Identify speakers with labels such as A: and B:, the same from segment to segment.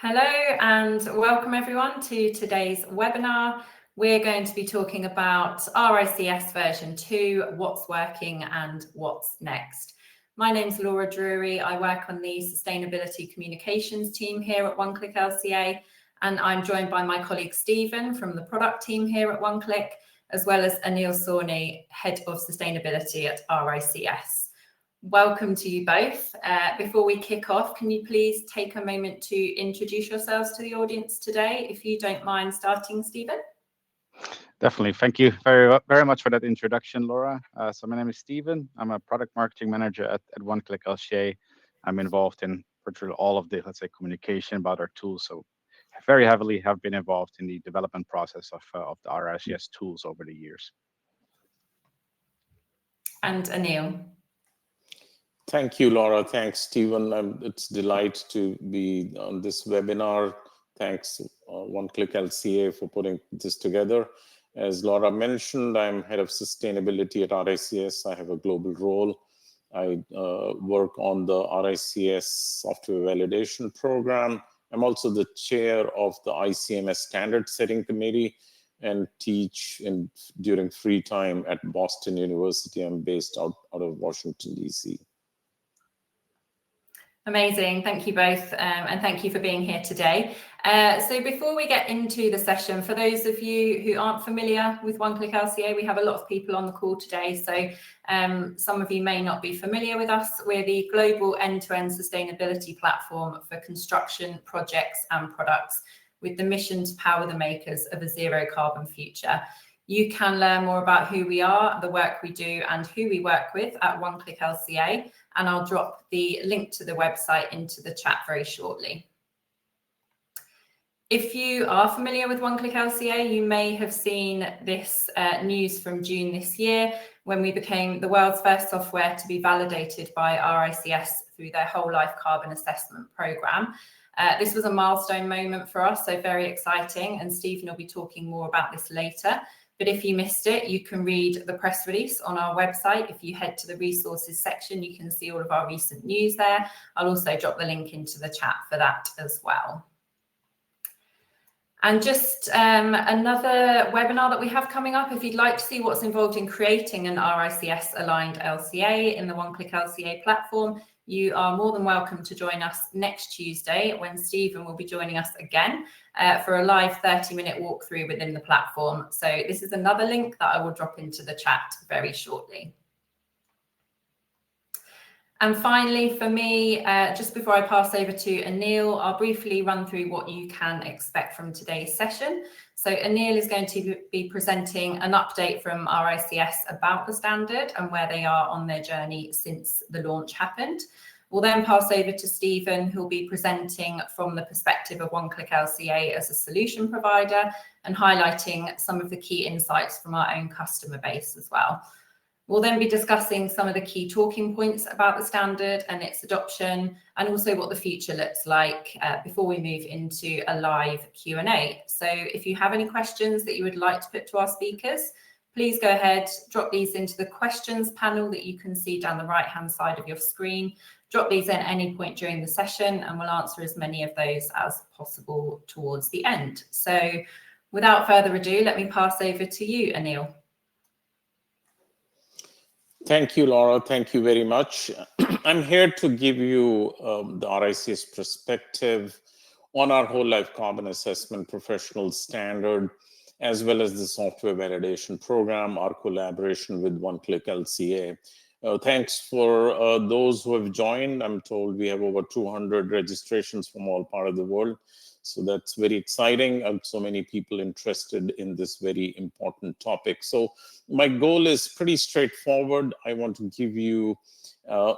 A: Hello and welcome everyone to today's webinar. We're going to be talking about RICS version 2, what's working and what's next. My name's Laura Drury. I work on the Sustainability Communications team here at One Click LCA, and I'm joined by my colleague Stephen from the product team here at One Click, as well as Anil Sawhney, Head of Sustainability at RICS. Welcome to you both. Before we kick off, can you please take a moment to introduce yourselves to the audience today, if you don't mind starting, Stephen?
B: Definitely. Thank you very much for that introduction, Laura. So my name is Stephen. I'm a product marketing manager at One Click LCA. I'm involved in virtually all of the, communication about our tools. So very heavily have been involved in the development process of the RICS tools over the years.
A: And Anil.
C: Thank you, Laura. Thanks, Stephen. It's a delight to be on this webinar. Thanks, One Click LCA, for putting this together. As Laura mentioned, I'm head of sustainability at RICS. I have a global role. I work on the RICS software validation program. I'm also the chair of the ICMS standard setting committee and teach during free time at Boston University. I'm based out of Washington, DC.
A: Amazing. Thank you both, and thank you for being here today. So before we get into the session, for those of you who aren't familiar with One Click LCA, we have a lot of people on the call today. So some of you may not be familiar with us. We're the global end-to-end sustainability platform for construction projects and products, with the mission to power the makers of a zero carbon future. You can learn more about who we are, the work we do, and who we work with at One Click LCA, and I'll drop the link to the website into the chat very shortly. If you are familiar with One Click LCA, you may have seen this news from June this year, when we became the world's first software to be validated by RICS through their whole life carbon assessment program. This was a milestone moment for us, so very exciting, and Stephen will be talking more about this later. But if you missed it, you can read the press release on our website. If you head to the resources section, you can see all of our recent news there. I'll also drop the link into the chat for that as well. And just another webinar that we have coming up, if you'd like to see what's involved in creating an RICS aligned LCA in the One Click LCA platform, you are more than welcome to join us next Tuesday, when Stephen will be joining us again for a live 30-minute walkthrough within the platform. So this is another link that I will drop into the chat very shortly. And finally, for me, just before I pass over to Anil, I'll briefly run through what you can expect from today's session. So Anil is going to be presenting an update from RICS about the standard and where they are on their journey since the launch happened. We'll then pass over to Stephen, who'll be presenting from the perspective of One Click LCA as a solution provider and highlighting some of the key insights from our own customer base as well. We'll then be discussing some of the key talking points about the standard and its adoption, and also what the future looks like before we move into a live Q&A. So if you have any questions that you would like to put to our speakers, please go ahead, drop these into the questions panel that you can see down the right-hand side of your screen. Drop these in at any point during the session, and we'll answer as many of those as possible towards the end. So without further ado, let me pass over to you, Anil.
C: Thank you, Laura. Thank you very much. I'm here to give you the RICS perspective on our whole life carbon assessment professional standard, as well as the software validation program, our collaboration with One Click LCA. Thanks for those who have joined. I'm told we have over 200 registrations from all parts of the world. So that's very exciting. So many people interested in this very important topic. So my goal is pretty straightforward. I want to give you a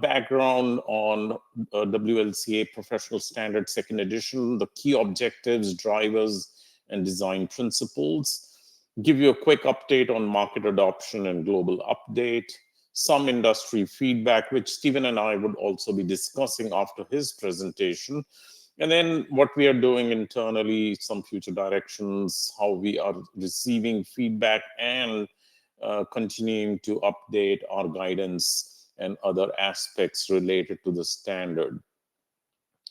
C: background on WLCA Professional Standard 2nd Edition, the key objectives, drivers, and design principles. Give you a quick update on market adoption and global update. Some industry feedback, which Stephen and I would also be discussing after his presentation. And then what we are doing internally, some future directions, how we are receiving feedback and continuing to update our guidance and other aspects related to the standard.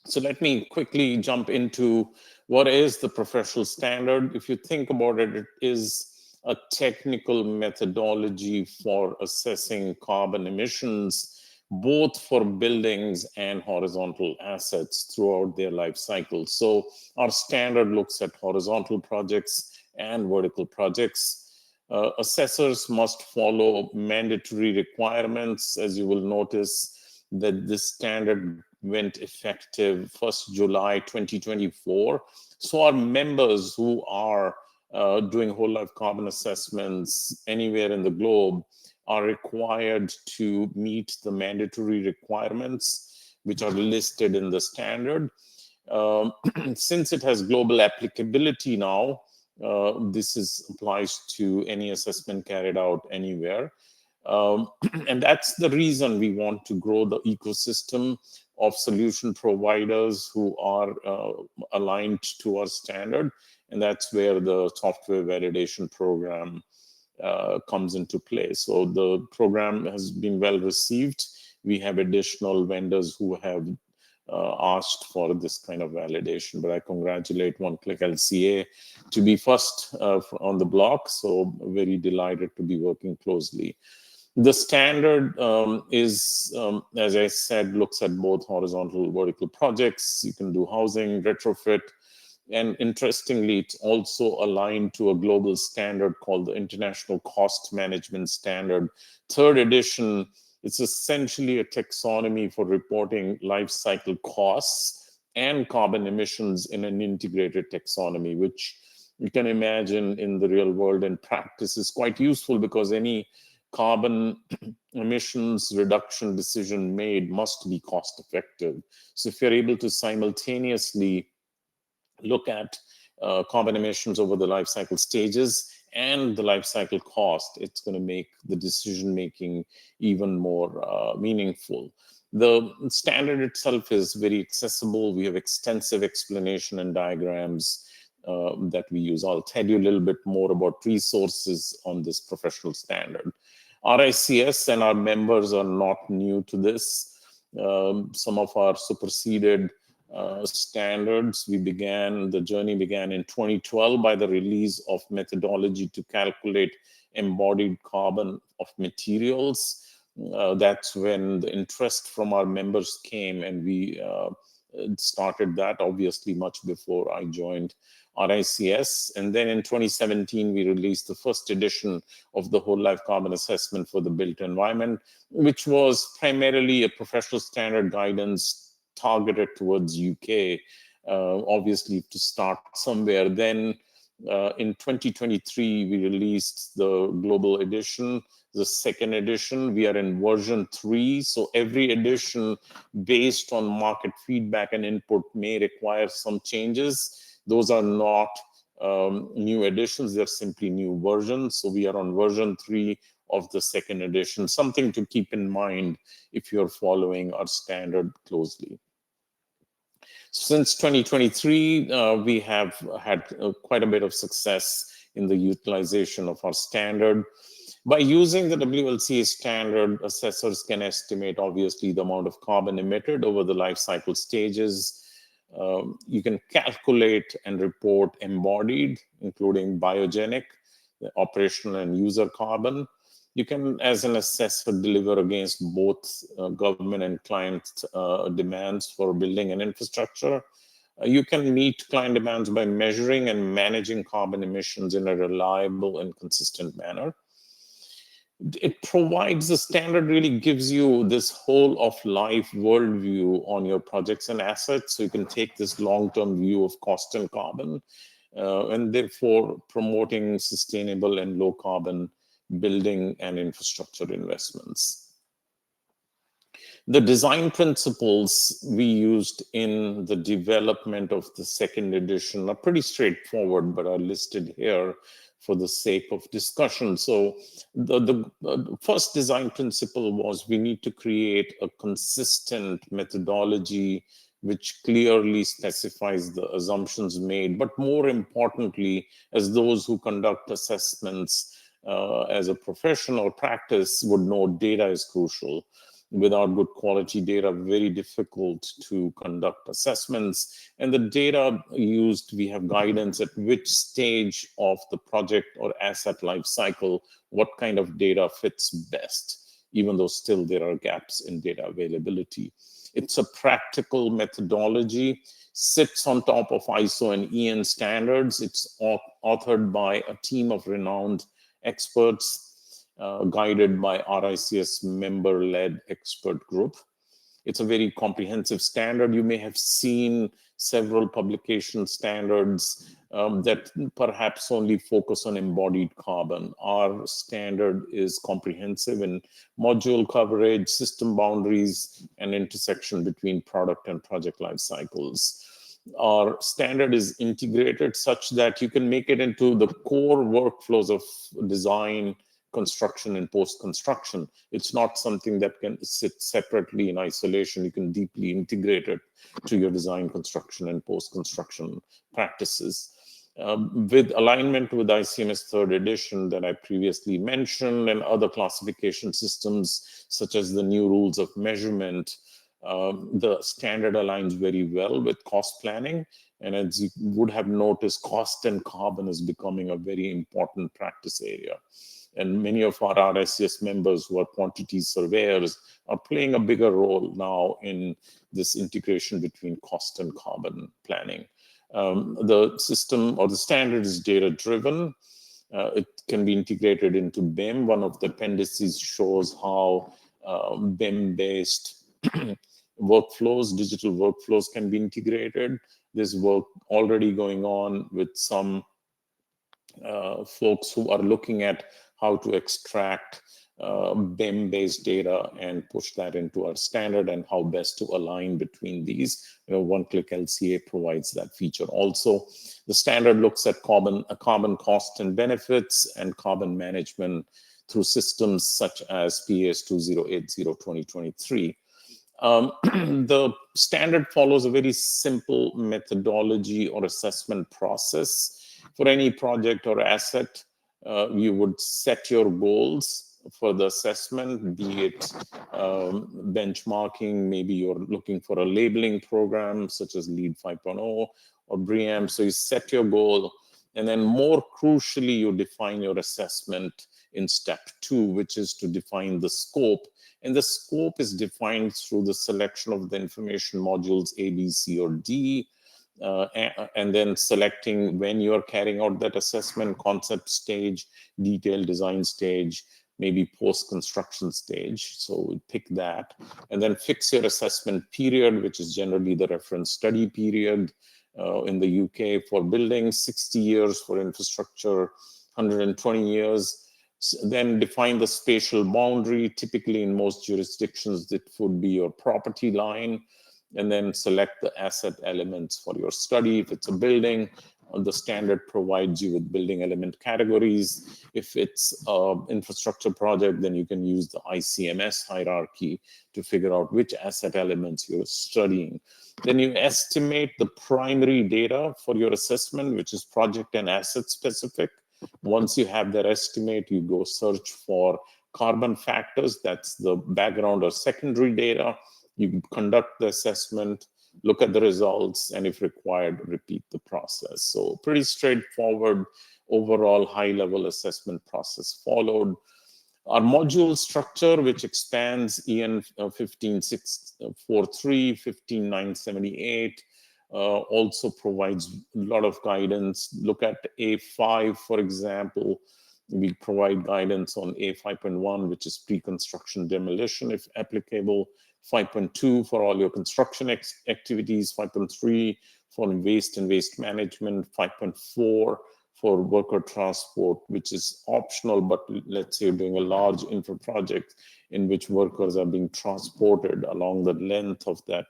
C: So let me quickly jump into what is the professional standard. If you think about it, it is a technical methodology for assessing carbon emissions, both for buildings and horizontal assets throughout their life cycle. So our standard looks at horizontal projects and vertical projects. Assessors must follow mandatory requirements. As you will notice that this standard went effective 1st July 2024. So our members who are doing whole life carbon assessments anywhere in the globe are required to meet the mandatory requirements which are listed in the standard. Since it has global applicability now, this applies to any assessment carried out anywhere. And that's the reason we want to grow the ecosystem of solution providers who are aligned to our standard. And that's where the software validation program comes into play. So the program has been well received. We have additional vendors who have asked for this kind of validation, but I congratulate One Click LCA to be first on the block. So very delighted to be working closely. The standard is, as I said, looks at both horizontal, vertical projects. You can do housing, retrofit, and interestingly, it's also aligned to a global standard called the International Cost Management Standard, 3rd edition. It's essentially a taxonomy for reporting life cycle costs and carbon emissions in an integrated taxonomy, which you can imagine in the real world and practice is quite useful, because any carbon emissions reduction decision made must be cost effective. So if you're able to simultaneously look at carbon emissions over the life cycle stages and the life cycle cost, it's going to make the decision making even more meaningful. The standard itself is very accessible. We have extensive explanation and diagrams that we use. I'll tell you a little bit more about resources on this professional standard. RICS and our members are not new to this. Some of our superseded standards, the journey began in 2012 by the release of methodology to calculate embodied carbon of materials. That's when the interest from our members came, and we started that obviously much before I joined RICS. And then in 2017, we released the first edition of the whole life carbon assessment for the built environment, which was primarily a professional standard guidance targeted towards UK, obviously to start somewhere. Then in 2023, we released the global edition, the 2nd edition. We are in version 3. So every edition based on market feedback and input may require some changes. Those are not new editions, they're simply new versions. So we are on version 3 of the 2nd edition, something to keep in mind if you're following our standard closely. Since 2023, we have had quite a bit of success in the utilization of our standard. By using the WLCA standard, assessors can estimate, obviously, the amount of carbon emitted over the life cycle stages. You can calculate and report embodied, including biogenic, operational and user carbon. You can, as an assessor, deliver against both government and client demands for building and infrastructure. You can meet client demands by measuring and managing carbon emissions in a reliable and consistent manner. It provides, the standard really gives you this whole of life worldview on your projects and assets. So you can take this long-term view of cost and carbon, and therefore promoting sustainable and low carbon building and infrastructure investments. The design principles we used in the development of the 2nd edition are pretty straightforward, but are listed here for the sake of discussion. So the first design principle was we need to create a consistent methodology which clearly specifies the assumptions made, but more importantly, as those who conduct assessments as a professional practice would know, data is crucial. Without good quality data, very difficult to conduct assessments. And the data used, we have guidance at which stage of the project or asset life cycle, what kind of data fits best, even though still there are gaps in data availability. It's a practical methodology, sits on top of ISO and EN standards. It's authored by a team of renowned experts, guided by RICS member-led expert group. It's a very comprehensive standard. You may have seen several publication standards that perhaps only focus on embodied carbon. Our standard is comprehensive in module coverage, system boundaries, and intersection between product and project life cycles. Our standard is integrated such that you can make it into the core workflows of design, construction, and post-construction. It's not something that can sit separately in isolation. You can deeply integrate it to your design, construction, and post-construction practices. With alignment with ICMS 3rd edition that I previously mentioned, and other classification systems such as the new rules of measurement, the standard aligns very well with cost planning. And as you would have noticed, cost and carbon is becoming a very important practice area. And many of our RICS members who are quantity surveyors are playing a bigger role now in this integration between cost and carbon planning. The system or the standard is data-driven. It can be integrated into BIM. One of the appendices shows how BIM-based workflows, digital workflows can be integrated. There's work already going on with some folks who are looking at how to extract BIM-based data and push that into our standard, and how best to align between these. One Click LCA provides that feature also. The standard looks at carbon cost and benefits and carbon management through systems such as PAS 2080-2023. The standard follows a very simple methodology or assessment process. For any project or asset, you would set your goals for the assessment, be it benchmarking. Maybe you're looking for a labeling program such as LEED 5.0 or BREEAM. So you set your goal, and then more crucially, you define your assessment in step 2, which is to define the scope. And the scope is defined through the selection of the information modules A, B, C, or D, and then selecting when you are carrying out that assessment: concept stage, detailed design stage, maybe post-construction stage. So we pick that, and then fix your assessment period, which is generally the reference study period. In the UK for buildings, 60 years; for infrastructure, 120 years. Then define the spatial boundary. Typically in most jurisdictions, it would be your property line. And then select the asset elements for your study. If it's a building, the standard provides you with building element categories. If it's an infrastructure project, then you can use the ICMS hierarchy to figure out which asset elements you're studying. Then you estimate the primary data for your assessment, which is project and asset specific. Once you have that estimate, you go search for carbon factors. That's the background or secondary data. You conduct the assessment, look at the results, and if required, repeat the process. So pretty straightforward overall high-level assessment process followed. Our module structure, which expands EN 15643, 15978, also provides a lot of guidance. Look at A5, for example. We provide guidance on A5.1, which is pre-construction demolition, if applicable. 5.2 for all your construction activities. 5.3 for waste and waste management. 5.4 for worker transport, which is optional, but let's say you're doing a large infra project in which workers are being transported along the length of that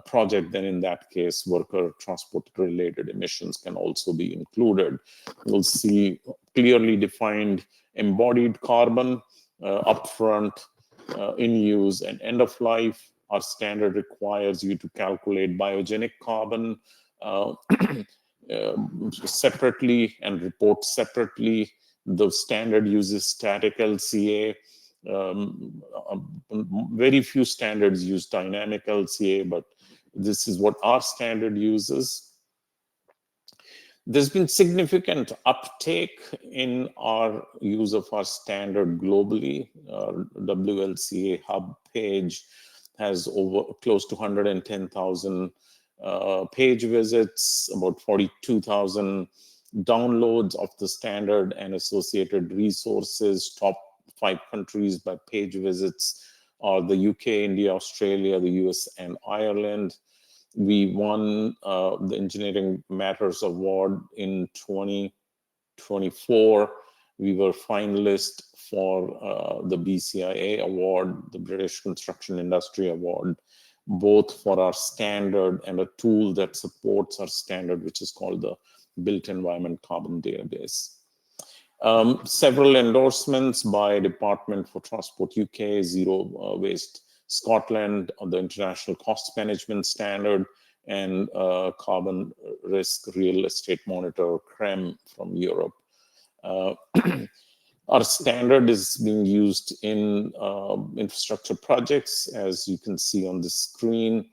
C: project, then in that case, worker transport related emissions can also be included. You'll see clearly defined embodied carbon, upfront, in use, and end of life. Our standard requires you to calculate biogenic carbon separately and report separately. The standard uses static LCA. Very few standards use dynamic LCA, but this is what our standard uses. There's been significant uptake in our use of our standard globally. Our WLCA hub page has close to 110,000 page visits, about 42,000 downloads of the standard and associated resources. Top 5 countries by page visits are the UK, India, Australia, the US, and Ireland. We won the Engineering Matters Award in 2024. We were finalist for the BCIA Award, the British Construction Industry Award, both for our standard and a tool that supports our standard, which is called the Built Environment Carbon Database. Several endorsements by Department for Transport UK, Zero Waste Scotland on the International Cost Management Standard, and Carbon Risk Real Estate Monitor, CREM, from Europe. Our standard is being used in infrastructure projects. As you can see on the screen,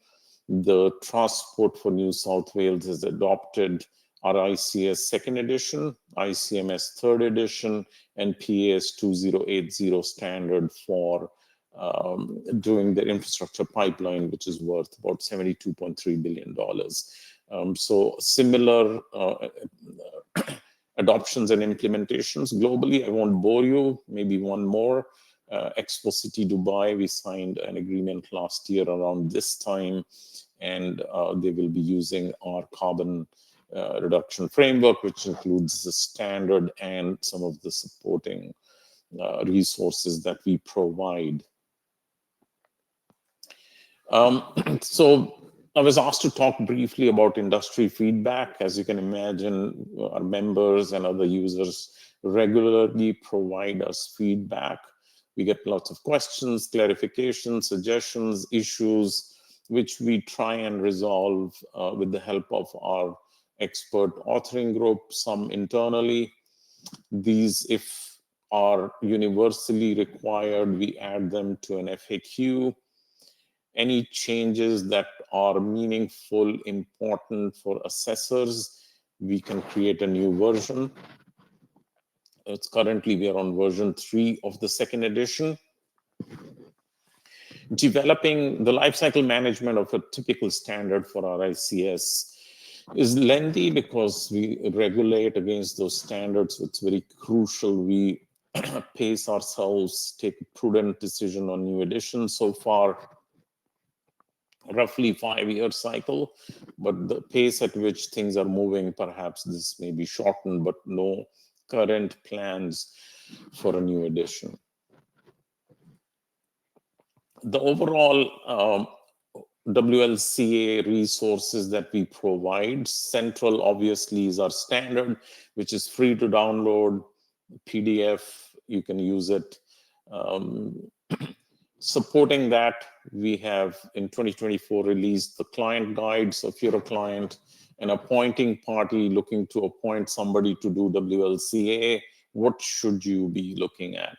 C: the Transport for New South Wales has adopted our ICS 2nd edition, ICMS 3rd edition, and PAS 2080 standard for doing their infrastructure pipeline, which is worth about $72.3 billion. So similar adoptions and implementations globally. I won't bore you, maybe one more. Expo City Dubai, we signed an agreement last year around this time, and they will be using our carbon reduction framework, which includes the standard and some of the supporting resources that we provide. So I was asked to talk briefly about industry feedback. As you can imagine, our members and other users regularly provide us feedback. We get lots of questions, clarifications, suggestions, issues, which we try and resolve with the help of our expert authoring group, some internally. These, if are universally required, we add them to an FAQ. Any changes that are meaningful, important for assessors, we can create a new version. It's currently, we are on version 3 of the 2nd edition. Developing the lifecycle management of a typical standard for our ICS is lengthy because we regulate against those standards. So it's very crucial we pace ourselves, take a prudent decision on new editions. So far, roughly 5-year cycle, but the pace at which things are moving, perhaps this may be shortened, but no current plans for a new edition. The overall WLCA resources that we provide, central obviously is our standard, which is free to download, PDF, you can use it. Supporting that, we have in 2024 released the client guide. So if you're a client, an appointing party looking to appoint somebody to do WLCA, what should you be looking at?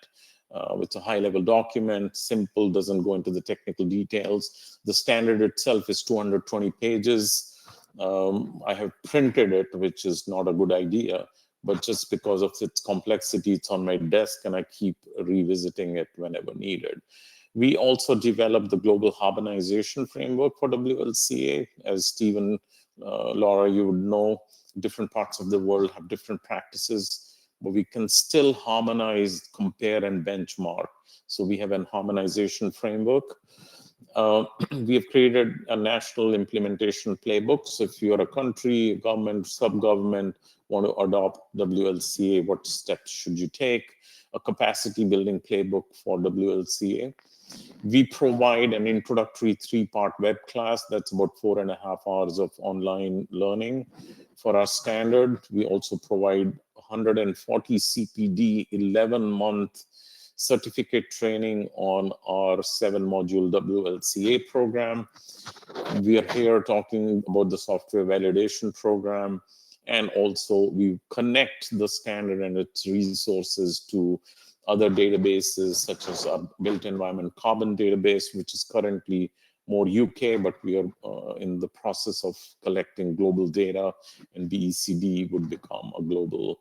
C: It's a high-level document, simple, doesn't go into the technical details. The standard itself is 220 pages. I have printed it, which is not a good idea, but just because of its complexity, it's on my desk and I keep revisiting it whenever needed. We also developed the global harmonization framework for WLCA. As Stephen, Laura, you would know, different parts of the world have different practices, but we can still harmonize, compare, and benchmark. So we have an harmonization framework. We have created a national implementation playbook. So if you're a country, government, sub-government, want to adopt WLCA, what steps should you take? A capacity building playbook for WLCA. We provide an introductory 3-part web class that's about 4.5 hours of online learning for our standard. We also provide 140 CPD 11-month certificate training on our 7-module WLCA program. We are here talking about the software validation program, and also we connect the standard and its resources to other databases such as our built environment carbon database, which is currently more UK, but we are in the process of collecting global data, and BECD would become a global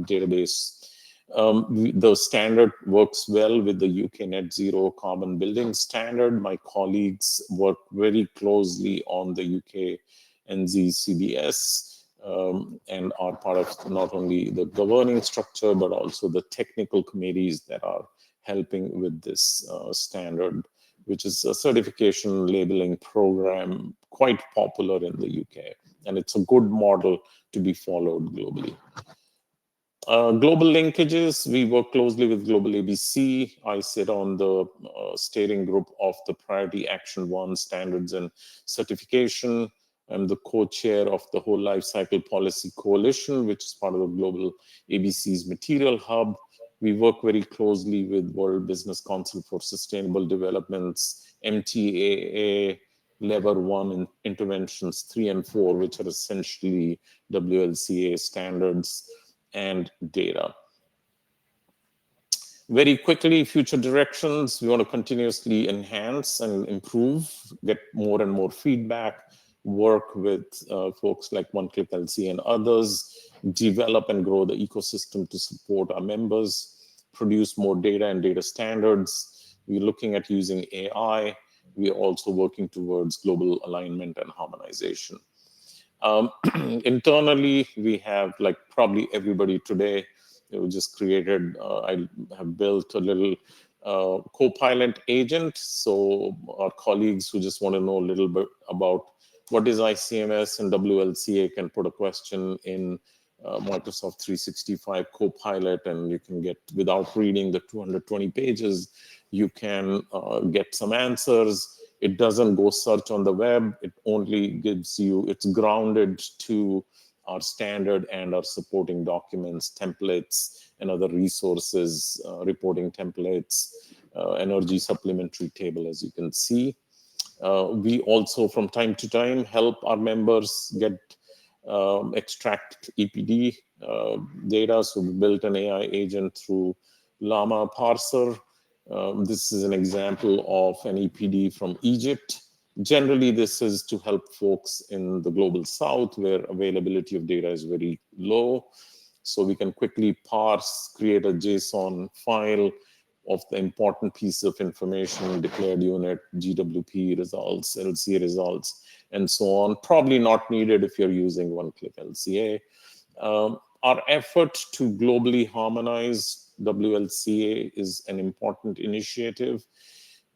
C: database. The standard works well with the UK Net Zero Carbon Building Standard. My colleagues work very closely on the UK NZCBS and are part of not only the governing structure, but also the technical committees that are helping with this standard, which is a certification labeling program quite popular in the UK. And it's a good model to be followed globally. Global linkages, we work closely with Global ABC. I sit on the steering group of the Priority Action 1 Standards and Certification. I'm the co-chair of the Whole Life Cycle Policy Coalition, which is part of the Global ABC's Material Hub. We work very closely with World Business Council for Sustainable Development's MTAA Level 1 Interventions 3 and 4, which are essentially WLCA standards and data. Very quickly, future directions. We want to continuously enhance and improve, get more and more feedback, work with folks like One Click LCA and others, develop and grow the ecosystem to support our members, produce more data and data standards. We're looking at using AI. We're also working towards global alignment and harmonization. Internally, we have, like probably everybody today, we just created, I have built a little co-pilot agent. So our colleagues who just want to know a little bit about what is ICMS and WLCA can put a question in Microsoft 365 Copilot, and you can get, without reading the 220 pages, you can get some answers. It doesn't go search on the web. It only gives you, it's grounded to our standard and our supporting documents, templates, and other resources, reporting templates, energy supplementary table, as you can see. We also, from time to time, help our members get extract EPD data. So we built an AI agent through Llama Parser. This is an example of an EPD from Egypt. Generally, this is to help folks in the global south where availability of data is very low. So we can quickly parse, create a JSON file of the important piece of information, declared unit, GWP results, LCA results, and so on. Probably not needed if you're using One Click LCA. Our effort to globally harmonize WLCA is an important initiative.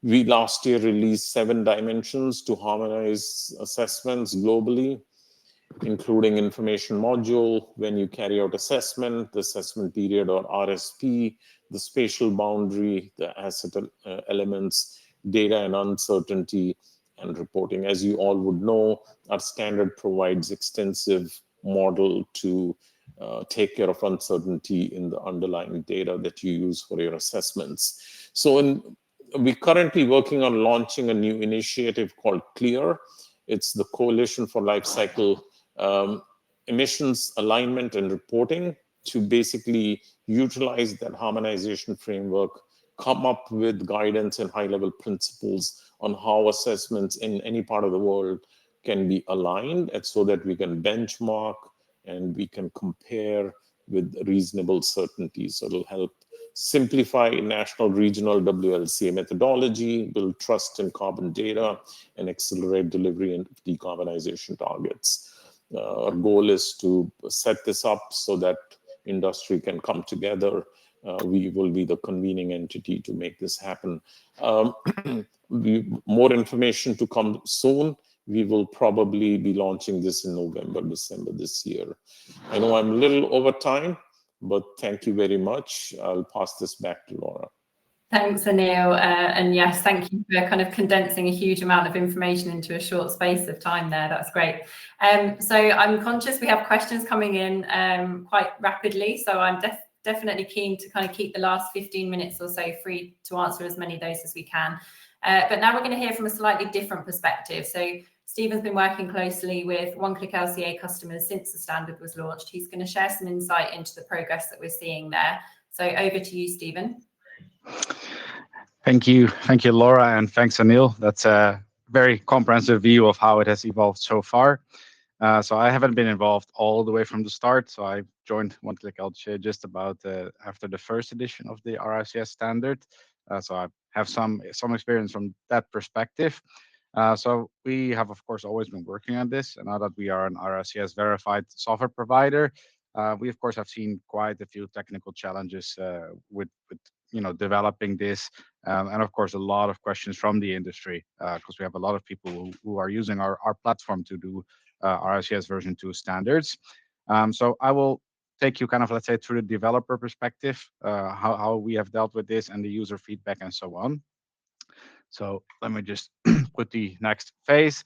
C: We last year released 7 dimensions to harmonize assessments globally, including information module, when you carry out assessment, the assessment period or RSP, the spatial boundary, the asset elements, data and uncertainty, and reporting. As you all would know, our standard provides extensive model to take care of uncertainty in the underlying data that you use for your assessments. So we're currently working on launching a new initiative called CLEAR. It's the Coalition for Life Cycle Emissions Alignment and Reporting, to basically utilize that harmonization framework, come up with guidance and high-level principles on how assessments in any part of the world can be aligned, and so that we can benchmark and we can compare with reasonable certainty. So it'll help simplify national regional WLCA methodology, build trust in carbon data, and accelerate delivery and decarbonization targets. Our goal is to set this up so that industry can come together. We will be the convening entity to make this happen. More information to come soon. We will probably be launching this in November, December this year. I know I'm a little over time, but thank you very much. I'll pass this back to Laura.
A: Thanks, Anil. And yes, thank you for kind of condensing a huge amount of information into a short space of time there. That's great. So I'm conscious we have questions coming in quite rapidly. So I'm definitely keen to kind of keep the last 15 minutes or so free to answer as many of those as we can. But now we're going to hear from a slightly different perspective. So Stephen's been working closely with One Click LCA customers since the standard was launched. He's going to share some insight into the progress that we're seeing there. So over to you, Stephen.
B: Thank you, Laura, and thanks, Anil. That's a very comprehensive view of how it has evolved so far. So I haven't been involved all the way from the start. So I joined One Click LCA just about after the first edition of the RICS standard. So I have some experience from that perspective. So we have, of course, always been working on this. And now that we are an RICS verified software provider, we, of course, have seen quite a few technical challenges with developing this. And of course, a lot of questions from the industry because we have a lot of people who are using our platform to do RICS version 2 standards. So I will take you kind of, let's say, through the developer perspective, how we have dealt with this and the user feedback and so on. So let me just put the next phase.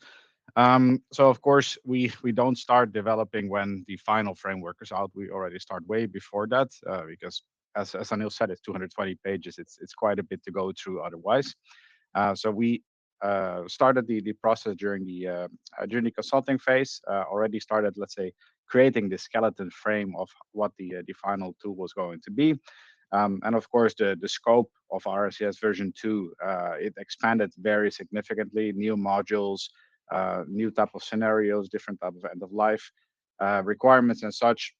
B: So of course, we don't start developing when the final framework is out. We already start way before that because as Anil said, it's 220 pages. It's quite a bit to go through otherwise. So we started the process during the consulting phase. Already started, let's say, creating the skeleton frame of what the final tool was going to be. And of course, the scope of RICS version 2, it expanded very significantly. New modules, new type of scenarios, different type of end of life requirements and such.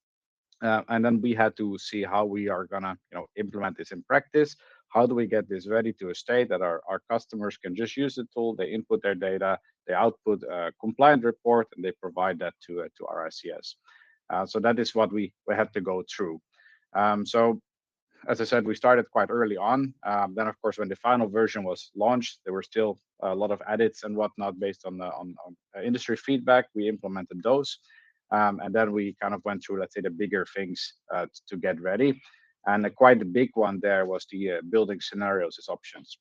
B: And then we had to see how we are gonna implement this in practice. How do we get this ready to a state that our customers can just use the tool, they input their data, they output a compliant report, and they provide that to RICS. So that is what we have to go through. So as I said, we started quite early on. Then, of course, when the final version was launched, there were still a lot of edits and whatnot based on industry feedback. We implemented those. And then we kind of went through, let's say, the bigger things to get ready. And quite a big one there was the building scenarios as options.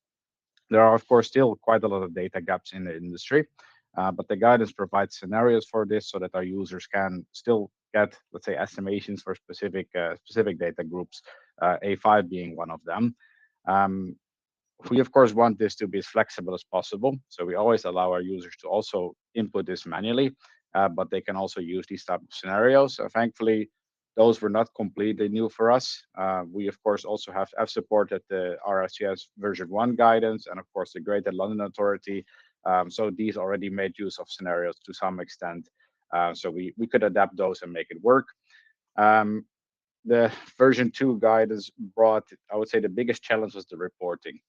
B: There are, of course, still quite a lot of data gaps in the industry, but the guidance provides scenarios for this so that our users can still get, let's say, estimations for specific data groups, A5 being one of them. We, of course, want this to be as flexible as possible. So we always allow our users to also input this manually, but they can also use these type of scenarios. Thankfully, those were not completely new for us. We, of course, also have supported the RICS version 1 guidance and, of course, the Greater London Authority. So these already made use of scenarios to some extent. So we could adapt those and make it work. The version 2 guidance brought, I would say, the biggest challenge was the reporting.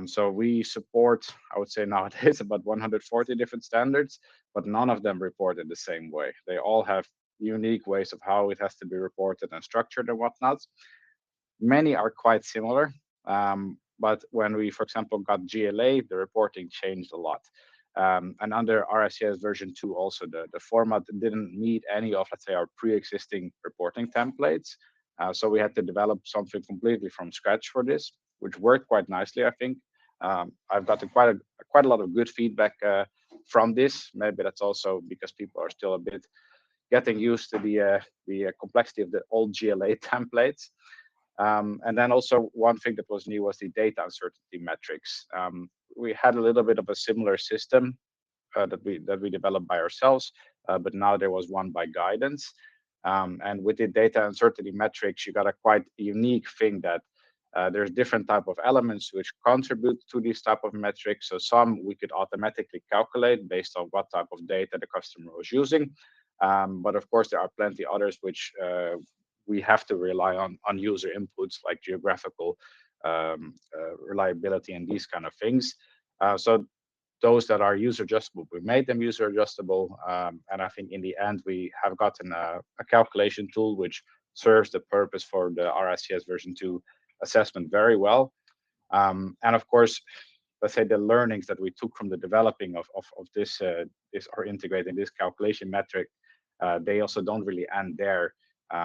B: So we support, I would say nowadays, about 140 different standards, but none of them report in the same way. They all have unique ways of how it has to be reported and structured and whatnot. Many are quite similar, but when we, for example, got GLA, the reporting changed a lot. And under RICS version 2 also, the format didn't meet any of, let's say, our pre-existing reporting templates. So we had to develop something completely from scratch for this, which worked quite nicely, I think. I've gotten quite a lot of good feedback from this. Maybe that's also because people are still a bit getting used to the complexity of the old GLA templates. And then also one thing that was new was the data uncertainty metrics. We had a little bit of a similar system that we developed by ourselves, but now there was one by guidance. And with the data uncertainty metrics, you got a quite unique thing that there's different type of elements which contribute to these type of metrics. So some we could automatically calculate based on what type of data the customer was using. But of course, there are plenty others which we have to rely on user inputs like geographical reliability and these kind of things. So those that are user adjustable, we made them user adjustable. And I think in the end, we have gotten a calculation tool which serves the purpose for the RICS version 2 assessment very well. And of course, let's say the learnings that we took from the developing of this or integrating this calculation metric, they also don't really end there.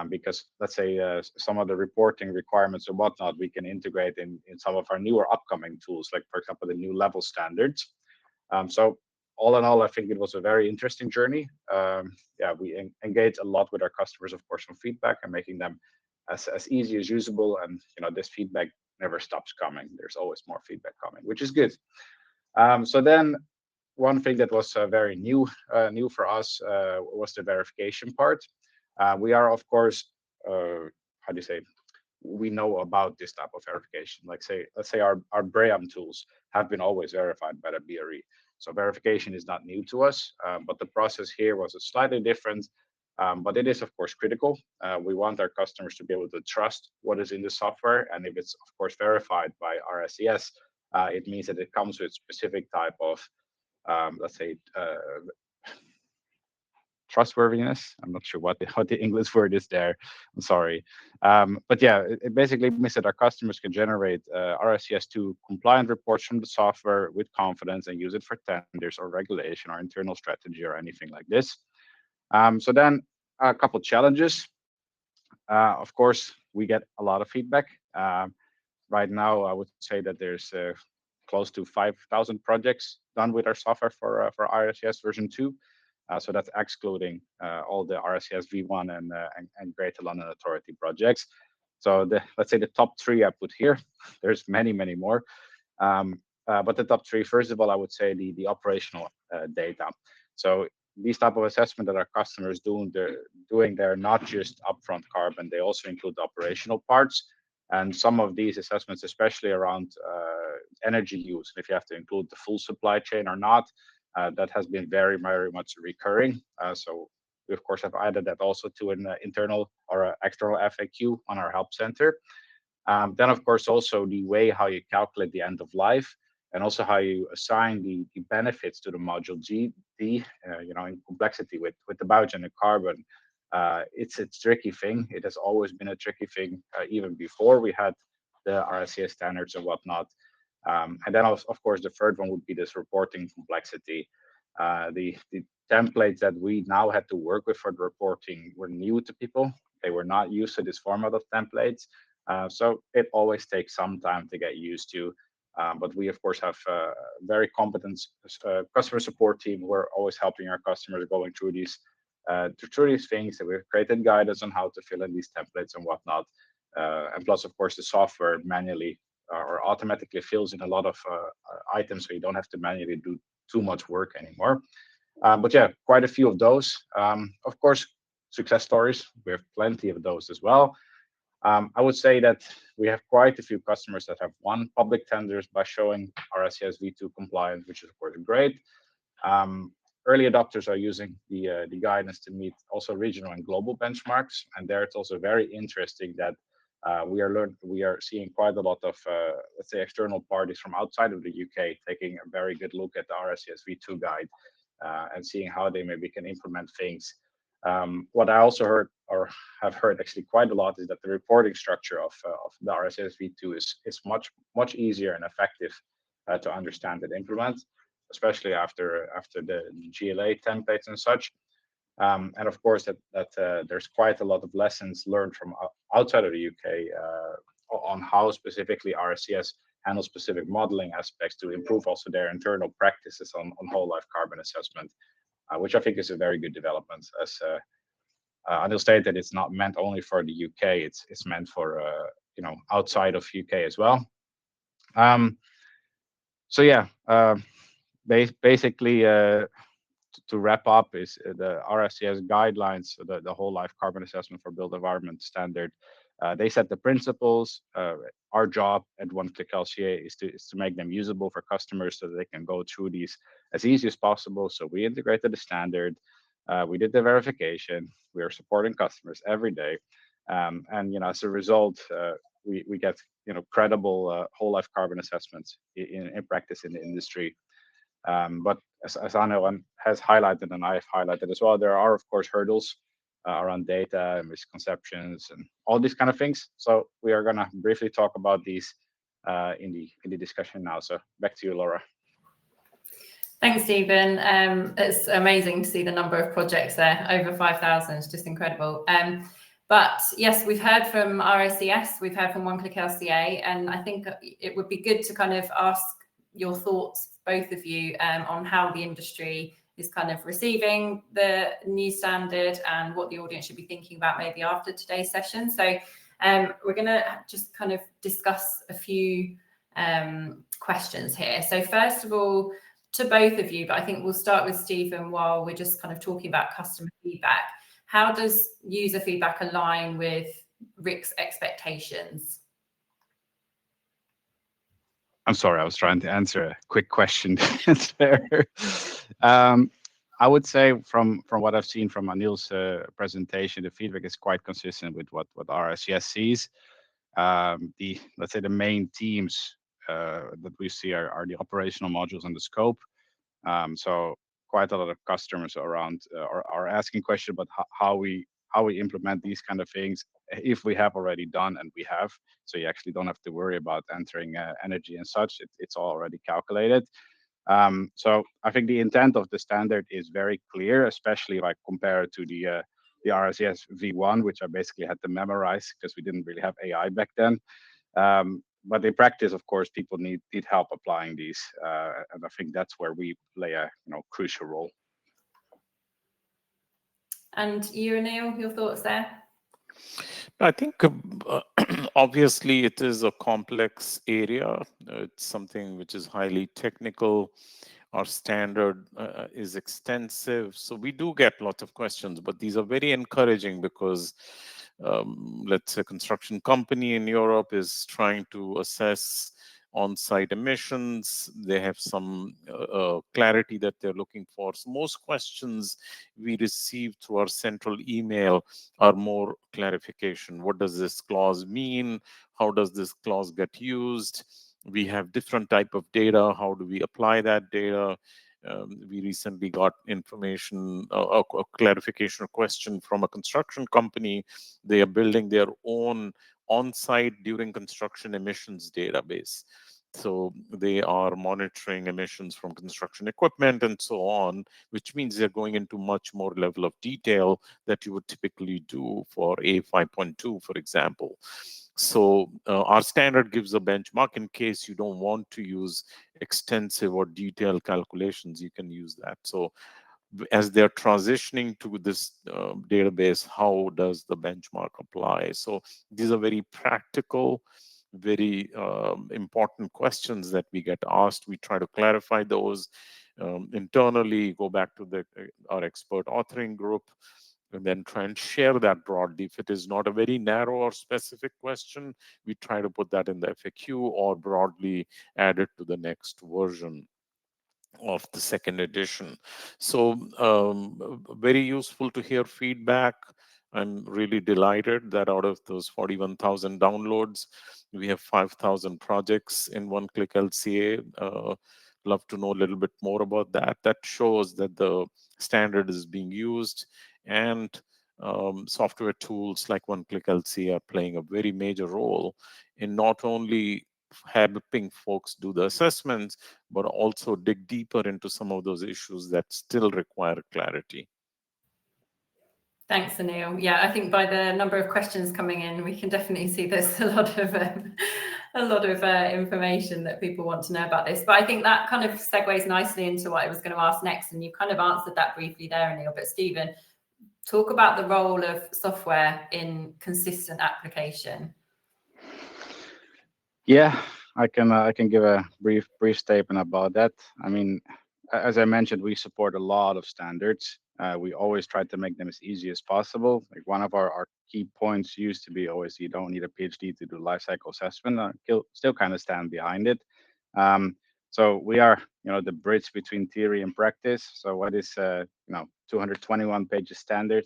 B: Because let's say some of the reporting requirements or whatnot, we can integrate in some of our newer upcoming tools, like for example, the new level standards. So all in all, I think it was a very interesting journey. Yeah, we engage a lot with our customers, of course, on feedback and making them as easy as usable. And this feedback never stops coming. There's always more feedback coming, which is good. So then one thing that was very new for us was the verification part. We are, of course, we know about this type of verification. Let's say our BREEAM tools have been always verified by the BRE. So verification is not new to us, but the process here was slightly different. But it is, of course, critical. We want our customers to be able to trust what is in the software. And if it's, of course, verified by RICS, it means that it comes with specific type of, let's say, trustworthiness. I'm not sure what the English word is there. I'm sorry. But yeah, it basically means that our customers can generate RICS2 compliant reports from the software with confidence and use it for tenders or regulation or internal strategy or anything like this. So then a couple challenges. Of course, we get a lot of feedback. Right now, I would say that there's close to 5,000 projects done with our software for RICS version 2. So that's excluding all the RICS V1 and Greater London Authority projects. So let's say the top 3 I put here. There's many more. But the top 3, first of all, I would say the operational data. So these type of assessment that our customers they're not just upfront carbon, they also include the operational parts. And some of these assessments, especially around energy use, if you have to include the full supply chain or not, that has been very much recurring. So we, of course, have added that also to an internal or external FAQ on our help center. Then, of course, also the way how you calculate the end of life, and also how you assign the benefits to the module GD, in complexity with the biogenic carbon. It's a tricky thing. It has always been a tricky thing, even before we had the RICS standards and whatnot. And then, of course, the third one would be this reporting complexity. The templates that we now had to work with for the reporting were new to people. They were not used to this format of templates. So it always takes some time to get used to. But we, of course, have a very competent customer support team who are always helping our customers going through these things. And we've created guidance on how to fill in these templates and whatnot. And plus, of course, the software manually or automatically fills in a lot of items, so you don't have to manually do too much work anymore. But yeah, quite a few of those. Of course, success stories. We have plenty of those as well. I would say that we have quite a few customers that have won public tenders by showing RICS V2 compliant, which is, of course, great. Early adopters are using the guidance to meet also regional and global benchmarks. And there it's also very interesting that we are seeing quite a lot of, let's say, external parties from outside of the UK taking a very good look at the RICS V2 guide and seeing how they maybe can implement things. What I also heard, or have heard actually quite a lot, is that the reporting structure of the RICS V2 is much easier and effective to understand and implement, especially after the GLA templates and such. And of course, that there's quite a lot of lessons learned from outside of the UK on how specifically RICS handles specific modeling aspects to improve also their internal practices on whole life carbon assessment, which I think is a very good development. As Anil stated, it's not meant only for the UK; it's meant for outside of UK as well. So yeah, basically. To wrap up, is the RICS guidelines, the whole life carbon assessment for built environment standard. They set the principles. Our job at One Click LCA is to make them usable for customers so that they can go through these as easy as possible. So we integrated the standard. We did the verification. We are supporting customers every day. And as a result, we get credible whole life carbon assessments in practice in the industry. But as Anil has highlighted, and I've highlighted as well, there are, of course, hurdles around data and misconceptions and all these kind of things. So we are going to briefly talk about these in the discussion now. So back to you, Laura.
A: Thanks, Stephen. It's amazing to see the number of projects there, over 5,000. It's just incredible. But yes, we've heard from RICS, we've heard from One Click LCA, and I think it would be good to kind of ask your thoughts, both of you, on how the industry is kind of receiving the new standard and what the audience should be thinking about maybe after today's session. So we're going to just kind of discuss a few questions here. So first of all, to both of you, but I think we'll start with Stephen while we're just kind of talking about customer feedback. How does user feedback align with RICS expectations?
B: I'm sorry, I was trying to answer a quick question there. I would say from what I've seen from Anil's presentation, the feedback is quite consistent with what RICS sees. Let's say the main themes that we see are the operational modules and the scope. So quite a lot of customers around are asking questions about how we implement these kind of things, if we have already done, and we have. So you actually don't have to worry about entering energy and such. It's all already calculated. So I think the intent of the standard is very clear, especially like compared to the RICS V1, which I basically had to memorize because we didn't really have AI back then. But in practice, of course, people need help applying these, and I think that's where we play a crucial role.
A: And you, Anil, your thoughts there?
C: I think obviously it is a complex area. It's something which is highly technical. Our standard is extensive. So we do get lots of questions, but these are very encouraging because let's say a construction company in Europe is trying to assess on-site emissions. They have some clarity that they're looking for. So most questions we receive through our central email are more clarification. What does this clause mean? How does this clause get used? We have different type of data. How do we apply that data? We recently got information, a clarification question from a construction company. They are building their own on-site during construction emissions database. So they are monitoring emissions from construction equipment and so on, which means they're going into much more level of detail that you would typically do for A5.2, for example. So our standard gives a benchmark in case you don't want to use extensive or detailed calculations, you can use that. So as they're transitioning to this database, how does the benchmark apply? So these are very practical, very important questions that we get asked. We try to clarify those internally, go back to our expert authoring group, and then try and share that broadly. If it is not a very narrow or specific question, we try to put that in the FAQ or broadly add it to the next version of the second edition. So very useful to hear feedback. I'm really delighted that out of those 41,000 downloads, we have 5,000 projects in One Click LCA. Love to know a little bit more about that. That shows that the standard is being used, and software tools like One Click LCA are playing a very major role in not only helping folks do the assessments, but also dig deeper into some of those issues that still require clarity.
A: Thanks, Anil. Yeah, I think by the number of questions coming in, we can definitely see there's a lot of information that people want to know about this. But I think that kind of segues nicely into what I was going to ask next, and you kind of answered that briefly there, Anil. But Stephen, talk about the role of software in consistent application.
B: Yeah, I can give a brief statement about that. I mean, as I mentioned, we support a lot of standards. We always try to make them as easy as possible. Like one of our key points used to be always, you don't need a PhD to do lifecycle assessment. Still kind of stand behind it. So we are, the bridge between theory and practice. So what is 221 pages standard?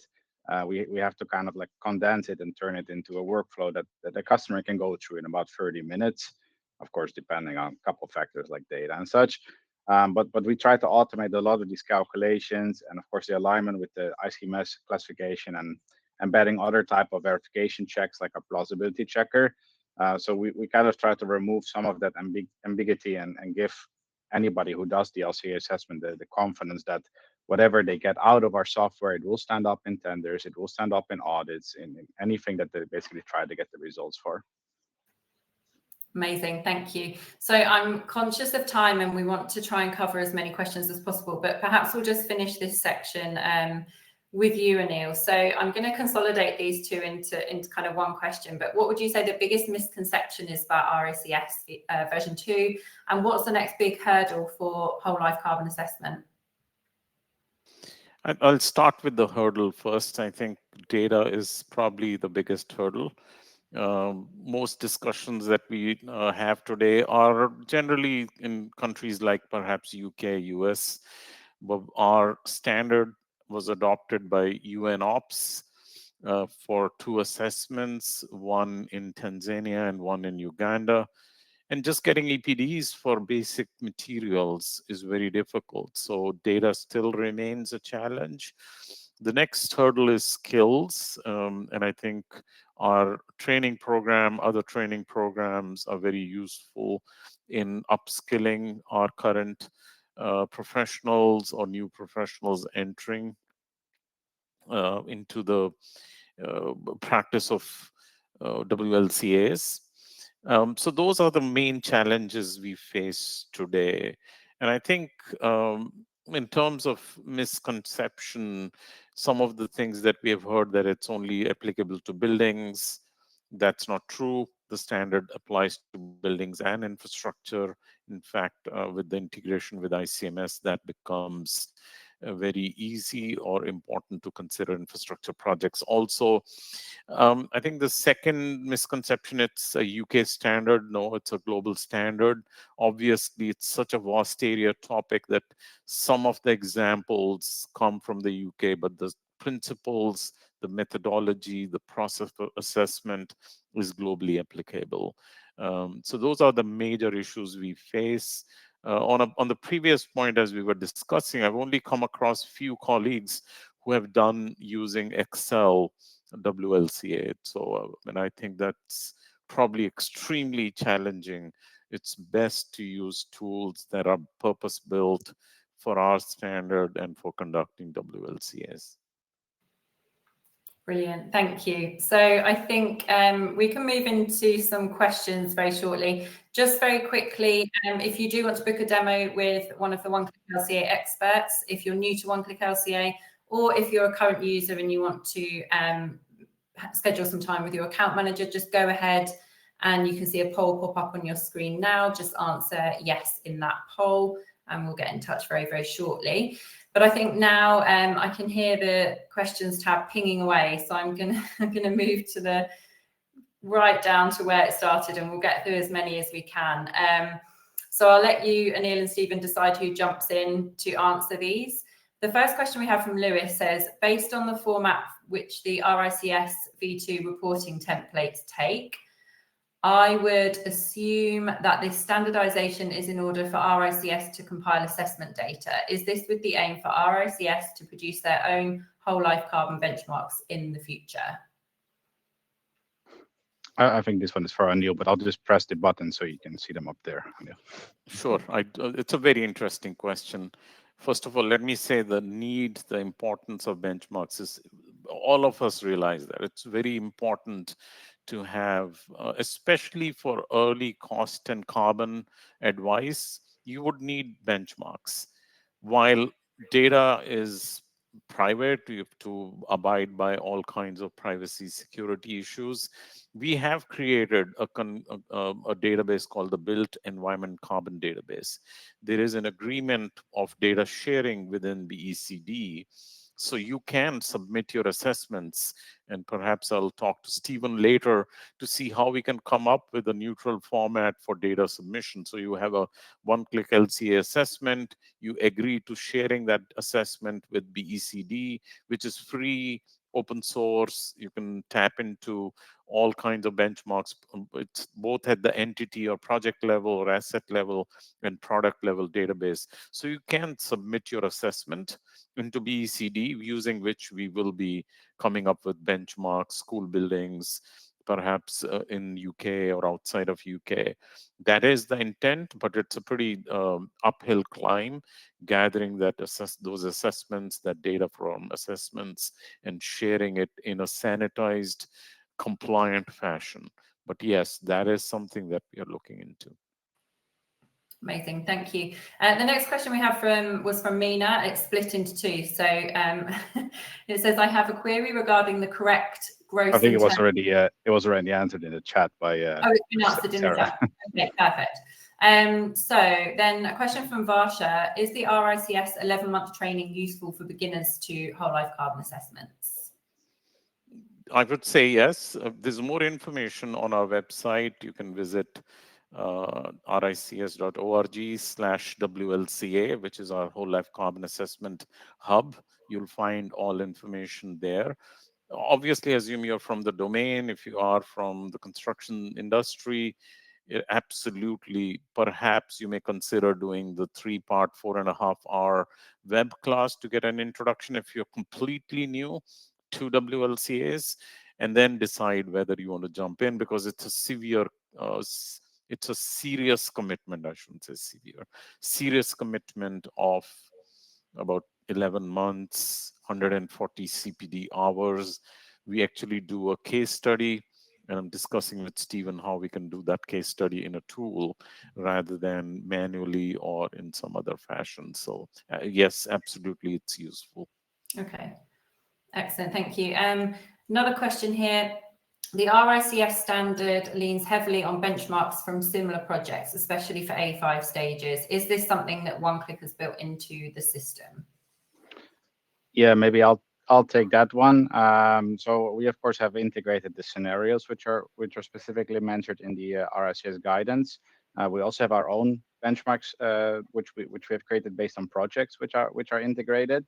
B: We have to kind of like condense it and turn it into a workflow that the customer can go through in about 30 minutes, of course, depending on a couple of factors like data and such. But we try to automate a lot of these calculations, and of course the alignment with the ICMS classification and embedding other type of verification checks like a plausibility checker. So we kind of try to remove some of that ambiguity and give anybody who does the LCA assessment the confidence that whatever they get out of our software, it will stand up in tenders, it will stand up in audits, in anything that they basically try to get the results for.
A: Amazing, thank you. So I'm conscious of time and we want to try and cover as many questions as possible, but perhaps we'll just finish this section with you, Anil. So I'm going to consolidate these two into kind of one question, but what would you say the biggest misconception is about RICS version 2, and what's the next big hurdle for whole life carbon assessment?
C: I'll start with the hurdle first. I think data is probably the biggest hurdle. Most discussions that we have today are generally in countries like perhaps UK, US, but our standard was adopted by UN OPS for 2 assessments, one in Tanzania and one in Uganda. And just getting EPDs for basic materials is very difficult. So data still remains a challenge. The next hurdle is skills. And I think our training program, other training programs are very useful in upskilling our current professionals or new professionals entering into the practice of WLCAs. So those are the main challenges we face today. And I think in terms of misconception, some of the things that we have heard that it's only applicable to buildings, that's not true. The standard applies to buildings and infrastructure. In fact, with the integration with ICMS, that becomes very easy or important to consider infrastructure projects. Also, I think the second misconception, it's a UK standard. No, it's a global standard. Obviously, it's such a vast area topic that some of the examples come from the UK, but the principles, the methodology, the process of assessment is globally applicable. So those are the major issues we face. On the previous point, as we were discussing, I've only come across few colleagues who have done using Excel WLCA. So, and I think that's probably extremely challenging. It's best to use tools that are purpose-built for our standard and for conducting WLCAs.
A: Brilliant, thank you. So I think we can move into some questions very shortly. Just very quickly, if you do want to book a demo with one of the One Click LCA experts, if you're new to One Click LCA, or if you're a current user and you want to schedule some time with your account manager, just go ahead and you can see a poll pop up on your screen now. Just answer yes in that poll and we'll get in touch very, very shortly. But I think now I can hear the questions tab pinging away. So I'm gonna move to the right down to where it started and we'll get through as many as we can. So I'll let you, Anil and Stephen, decide who jumps in to answer these. The first question we have from Lewis says, based on the format which the RICS V2 reporting templates take, I would assume that this standardization is in order for RICS to compile assessment data. Is this with the aim for RICS to produce their own whole life carbon benchmarks in the future?
B: I think this one is for Anil, but I'll just press the button so you can see them up there, Anil.
C: Sure, it's a very interesting question. First of all, let me say the importance of benchmarks is, all of us realize that it's very important to have, especially for early cost and carbon advice, you would need benchmarks. While data is private, you have to abide by all kinds of privacy security issues. We have created a database called the Built Environment Carbon Database. There is an agreement of data sharing within the ECD. So you can submit your assessments, and perhaps I'll talk to Stephen later to see how we can come up with a neutral format for data submission. So you have a one-click LCA assessment, you agree to sharing that assessment with BECD, which is free, open source. You can tap into all kinds of benchmarks. It's both at the entity or project level or asset level and product level database. So you can submit your assessment into BECD, using which we will be coming up with benchmarks, school buildings, perhaps in UK or outside of UK. That is the intent, but it's a pretty uphill climb, gathering those assessments, that data from assessments, and sharing it in a sanitized, compliant fashion. But yes, that is something that we are looking into.
A: Amazing, thank you. The next question we have was from Mina. It's split into two. So it says, I have a query regarding the correct gross.
B: I think it was already answered in the chat by
A: oh, it's been answered in the chat. Okay, perfect. So then a question from Varsha, is the RICS 11-month training useful for beginners to whole life carbon assessments?
C: I would say yes. There's more information on our website. You can visit rics.org/WLCA, which is our whole life carbon assessment hub. You'll find all information there. Obviously, assume you're from the domain. If you are from the construction industry, absolutely, perhaps you may consider doing the 3-part, 4.5-hour web class to get an introduction if you're completely new to WLCAs, and then decide whether you want to jump in, because it's a severe, it's a serious commitment. I shouldn't say severe, serious commitment of about 11 months, 140 CPD hours. We actually do a case study, and I'm discussing with Stephen how we can do that case study in a tool rather than manually or in some other fashion. So yes, absolutely, it's useful.
A: Okay, excellent, thank you. Another question here. The RICS standard leans heavily on benchmarks from similar projects, especially for A5 stages. Is this something that One Click has built into the system?
B: Yeah, maybe I'll take that one. So we of course have integrated the scenarios which are specifically mentioned in the RICS guidance. We also have our own benchmarks which we have created based on projects which are integrated.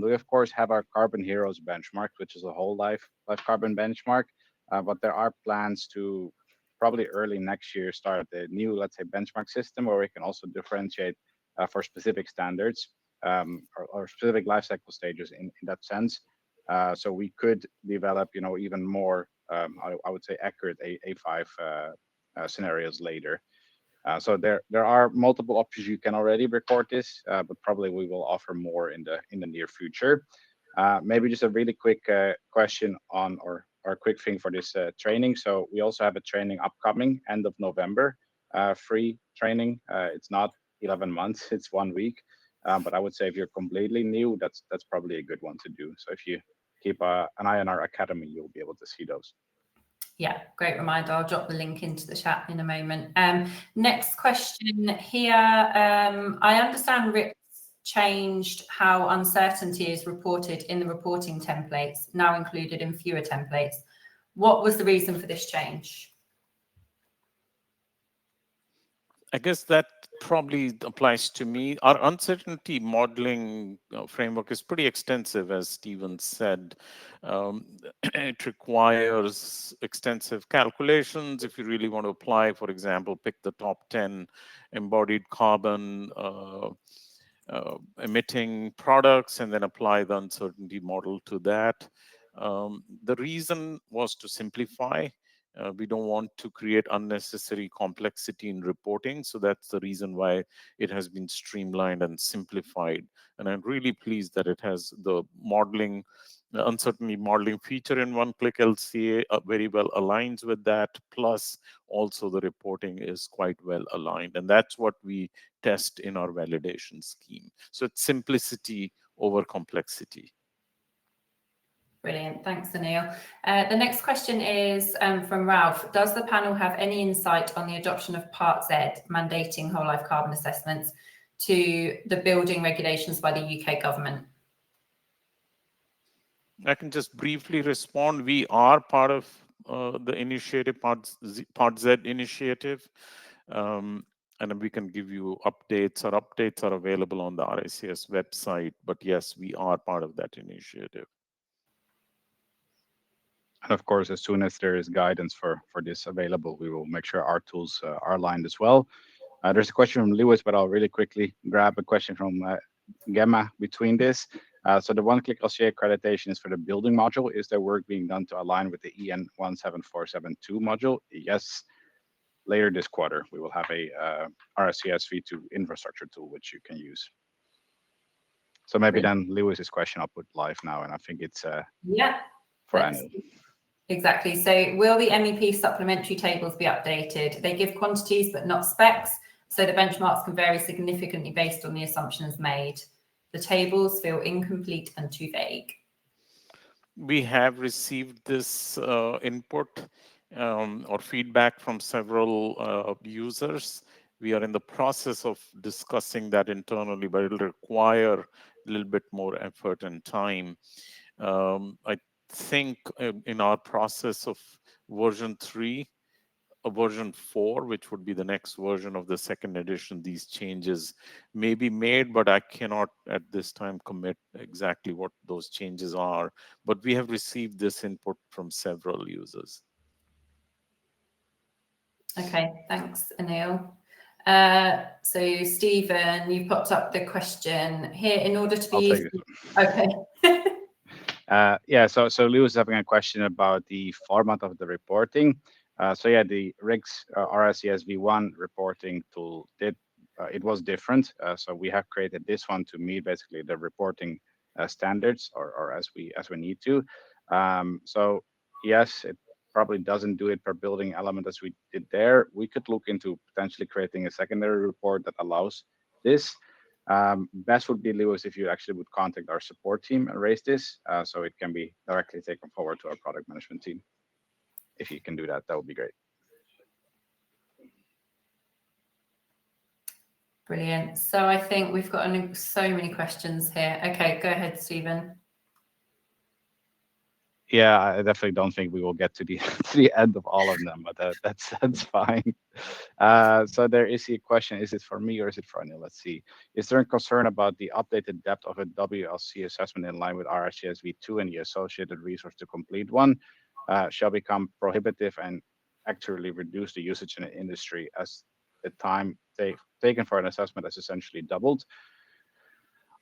B: We of course have our Carbon Heroes benchmark, which is a whole life carbon benchmark. But there are plans to probably early next year start a new, let's say, benchmark system where we can also differentiate for specific standards or specific life cycle stages in that sense. So we could develop, even more, I would say, accurate A5 scenarios later. So there are multiple options. You can already record this, but probably we will offer more in the near future. Maybe just a really quick question on or a quick thing for this training. So we also have a training upcoming end of November, free training. It's not 11 months, it's 1 week. But I would say if you're completely new, that's probably a good one to do. So if you keep an eye on our academy, you'll be able to see those.
A: Yeah, great reminder. I'll drop the link into the chat in a moment. Next question here. I understand RICS changed how uncertainty is reported in the reporting templates, now included in fewer templates. What was the reason for this change?
C: I guess that probably applies to me. Our uncertainty modeling framework is pretty extensive, as Stephen said. It requires extensive calculations. If you really want to apply, for example, pick the top 10 embodied carbon emitting products and then apply the uncertainty model to that. The reason was to simplify. We don't want to create unnecessary complexity in reporting. So that's the reason why it has been streamlined and simplified. And I'm really pleased that it has the modeling, uncertainty modeling feature in One Click LCA very well aligns with that. Plus, also the reporting is quite well aligned. And that's what we test in our validation scheme. So it's simplicity over complexity.
A: Brilliant. Thanks, Anil. The next question is from Ralph. Does the panel have any insight on the adoption of Part Z mandating whole life carbon assessments to the building regulations by the UK government?
C: I can just briefly respond. We are part of the initiative, Part Z initiative. And we can give you updates. Our updates are available on the RICS website. But yes, we are part of that initiative.
B: And of course, as soon as there is guidance for this available, we will make sure our tools are aligned as well. There's a question from Lewis, but I'll really quickly grab a question from Gemma between this. So the One Click LCA accreditation is for the building module. Is there work being done to align with the EN 17472 module? Yes. Later this quarter, we will have a RICS v2 infrastructure tool, which you can use. So maybe then Lewis's question I'll put live now, and I think it's for Anil.
A: Exactly. So will the MEP supplementary tables be updated? They give quantities, but not specs. So the benchmarks can vary significantly based on the assumptions made. The tables feel incomplete and too vague.
C: We have received this input or feedback from several users. We are in the process of discussing that internally, but it'll require a little bit more effort and time. I think in our process of version 3, a version 4, which would be the next version of the second edition, these changes may be made, but I cannot at this time commit exactly what those changes are. But we have received this input from several users.
A: Okay, thanks, Anil. So Stephen, you popped up the question here. In order to be
B: I'll take this one.
A: Okay.
B: Yeah, so Lewis is having a question about the format of the reporting. So yeah, the RICS RICS v1 reporting tool it was different. So we have created this one to meet basically the reporting standards or as we need to. So yes, it probably doesn't do it per building element as we did there. We could look into potentially creating a secondary report that allows this. Best would be, Lewis, if you actually would contact our support team and raise this so it can be directly taken forward to our product management team. If you can do that, that would be great.
A: Brilliant. So I think we've got so many questions here. Okay, go ahead, Stephen.
B: Yeah, I definitely don't think we will get to the to the end of all of them, but that's fine. So there is a question: is it for me or is it for Anil? Let's see. Is there a concern about the updated depth of a WLC assessment in line with RICS v2 and the associated resource to complete one shall become prohibitive and actually reduce the usage in the industry as the time taken for an assessment has essentially doubled?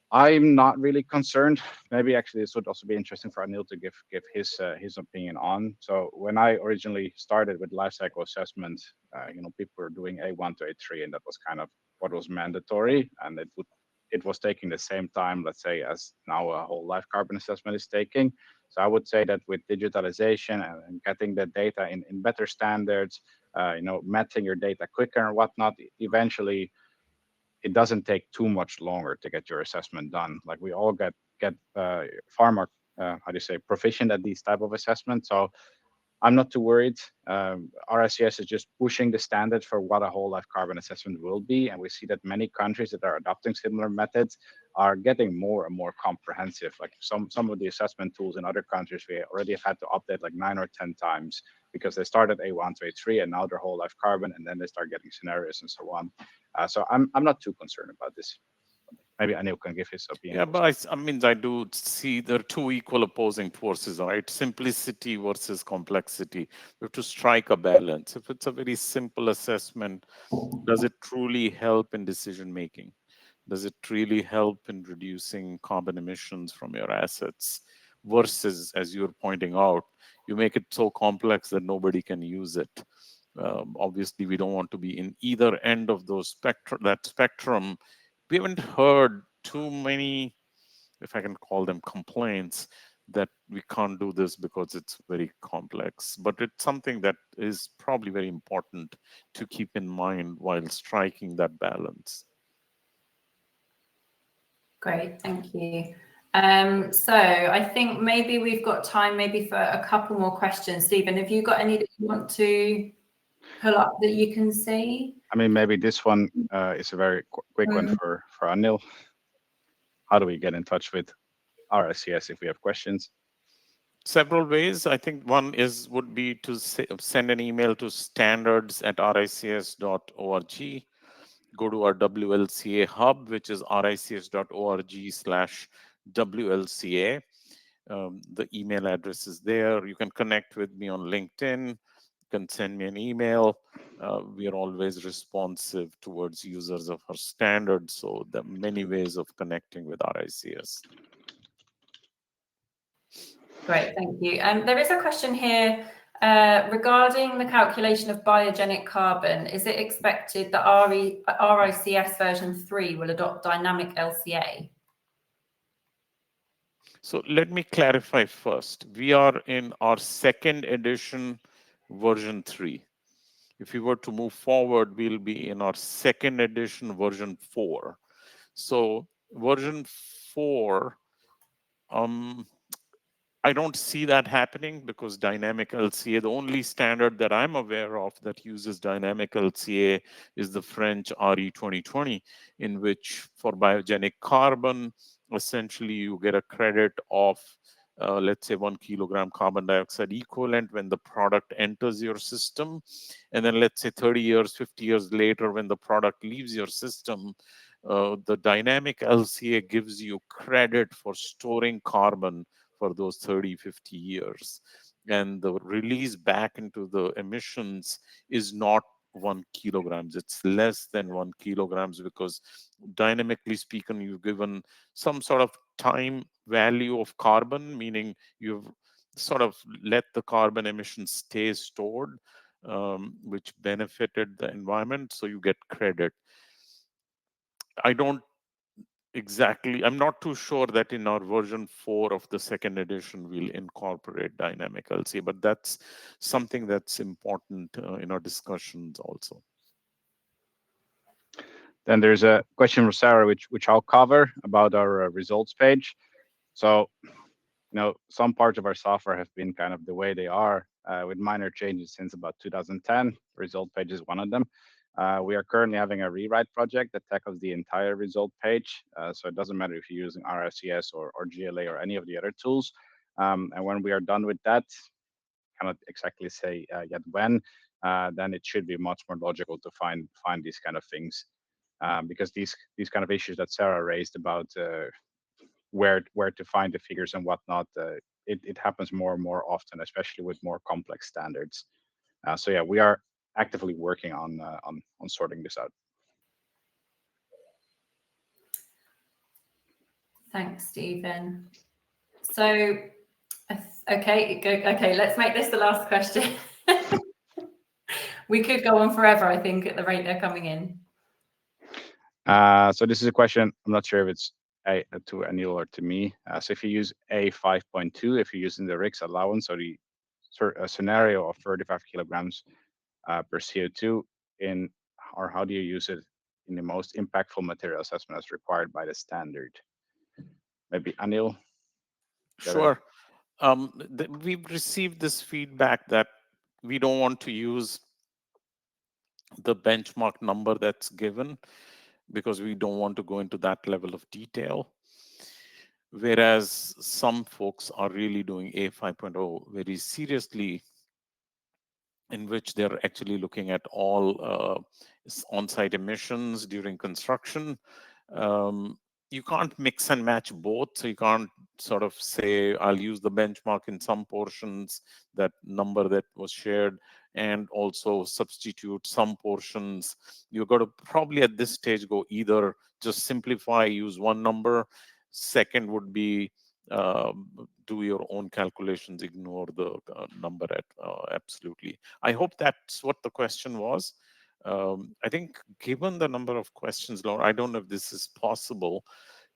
B: I'm not really concerned. Maybe actually this would also be interesting for Anil to give his opinion on. So when I originally started with lifecycle assessment, people were doing A1 to A3, and that was kind of what was mandatory, and it was taking the same time, let's say, as now a whole life carbon assessment is taking. So I would say that with digitalization and getting the data in better standards, matching your data quicker and whatnot, eventually it doesn't take too much longer to get your assessment done. Like we all get far more, proficient at these type of assessments. So I'm not too worried. RICS is just pushing the standard for what a whole life carbon assessment will be. And we see that many countries that are adopting similar methods are getting more and more comprehensive. Like some of the assessment tools in other countries, we already have had to update like 9 or 10 times because they started A1 to A3 and now they're whole life carbon, and then they start getting scenarios and so on. So I'm not too concerned about this. Maybe Anil can give his opinion.
C: Yeah, but I do see there are two equal opposing forces, right? Simplicity versus complexity. We have to strike a balance. If it's a very simple assessment, does it truly help in decision making? Does it really help in reducing carbon emissions from your assets? Versus, as you're pointing out, you make it so complex that nobody can use it. Obviously, we don't want to be in either end of that spectrum. We haven't heard too many, if I can call them complaints, that we can't do this because it's very complex. But it's something that is probably very important to keep in mind while striking that balance.
A: Great, thank you. So I think maybe we've got time maybe for a couple more questions. Stephen, have you got any that you want to pull up that you can see?
B: I mean, maybe this one is a very quick one for Anil. How do we get in touch with RICS if we have questions?
C: Several ways. I think one would be to send an email to standards@rics.org. Go to our WLCA hub, which is rics.org/WLCA. The email address is there. You can connect with me on LinkedIn. You can send me an email. We are always responsive towards users of our standards. So there are many ways of connecting with RICS.
A: Great, thank you. There is a question here regarding the calculation of biogenic carbon. Is it expected that RICS version 3 will adopt dynamic LCA?
C: So let me clarify first. We are in our second edition, version 3. If we were to move forward, we'll be in our second edition, version 4. So version 4, I don't see that happening because dynamic LCA, the only standard that I'm aware of that uses dynamic LCA is the French RE 2020, in which for biogenic carbon, essentially you get a credit of, let's say 1 kilogram carbon dioxide equivalent when the product enters your system. And then let's say 30 years, 50 years later, when the product leaves your system, the dynamic LCA gives you credit for storing carbon for those 30, 50 years. And the release back into the emissions is not 1 kilograms. It's less than 1 kilograms because dynamically speaking, you've given some sort of time value of carbon, meaning you've sort of let the carbon emissions stay stored, which benefited the environment. So you get credit. I'm not too sure that in our version 4 of the second edition we'll incorporate dynamic LCA, but that's something that's important in our discussions also.
B: Then there's a question from Sarah, which I'll cover about our results page. So, some parts of our software have been kind of the way they are with minor changes since about 2010. Result page is one of them. We are currently having a rewrite project that tackles the entire result page. So it doesn't matter if you're using RICS or GLA or any of the other tools. And when we are done with that, cannot exactly say yet when, then it should be much more logical to find these kind of things. Because these kind of issues that Sarah raised about where to find the figures and whatnot, it happens more and more often, especially with more complex standards. So yeah, we are actively working on sorting this out.
A: Thanks, Stephen. So, okay, let's make this the last question. We could go on forever, I think, at the rate they're coming in.
B: So this is a question, I'm not sure if it's to Anil or to me. So if you use A5.2, if you're using the RICS allowance, or the scenario of 35 kilograms per CO2 or how do you use it in the most impactful material assessment as required by the standard? Maybe Anil?
C: Sure. We've received this feedback that we don't want to use the benchmark number that's given because we don't want to go into that level of detail. Whereas some folks are really doing A5.0 very seriously, in which they're actually looking at all on-site emissions during construction. You can't mix and match both. So you can't sort of say, I'll use the benchmark in some portions, that number that was shared, and also substitute some portions. You've got to probably at this stage go either just simplify, use one number. Second would be do your own calculations, ignore the number absolutely. I hope that's what the question was. I think given the number of questions, Laura, I don't know if this is possible.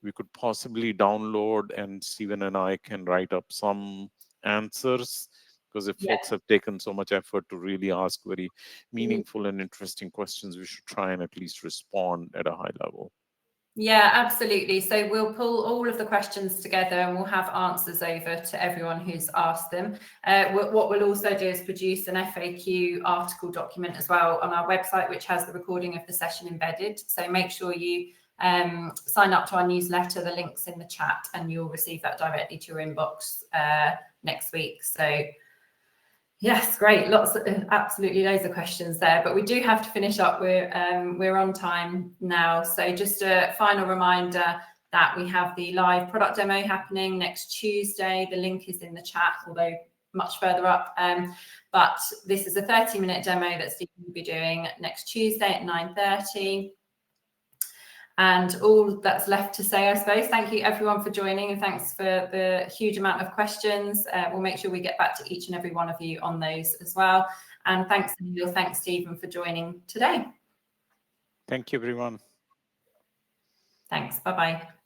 C: We could possibly download and Stephen and I can write up some answers, because if folks have taken so much effort to really ask very meaningful and interesting questions, we should try and at least respond at a high level.
A: Yeah, absolutely. So we'll pull all of the questions together and we'll have answers over to everyone who's asked them. What we'll also do is produce an FAQ article document as well on our website, which has the recording of the session embedded. So make sure you sign up to our newsletter. The link's in the chat and you'll receive that directly to your inbox next week. So yes, great. Absolutely loads of questions there, but we do have to finish up. We're on time now. So just a final reminder that we have the live product demo happening next Tuesday. The link is in the chat, although much further up. But this is a 30-minute demo that Stephen will be doing next Tuesday at 9:30. And all that's left to say, I suppose, thank you everyone for joining, and thanks for the huge amount of questions. We'll make sure we get back to each and every one of you on those as well. And thanks, Anil, thanks, Stephen, for joining today.
C: Thank you, everyone.
A: Thanks. Bye-bye.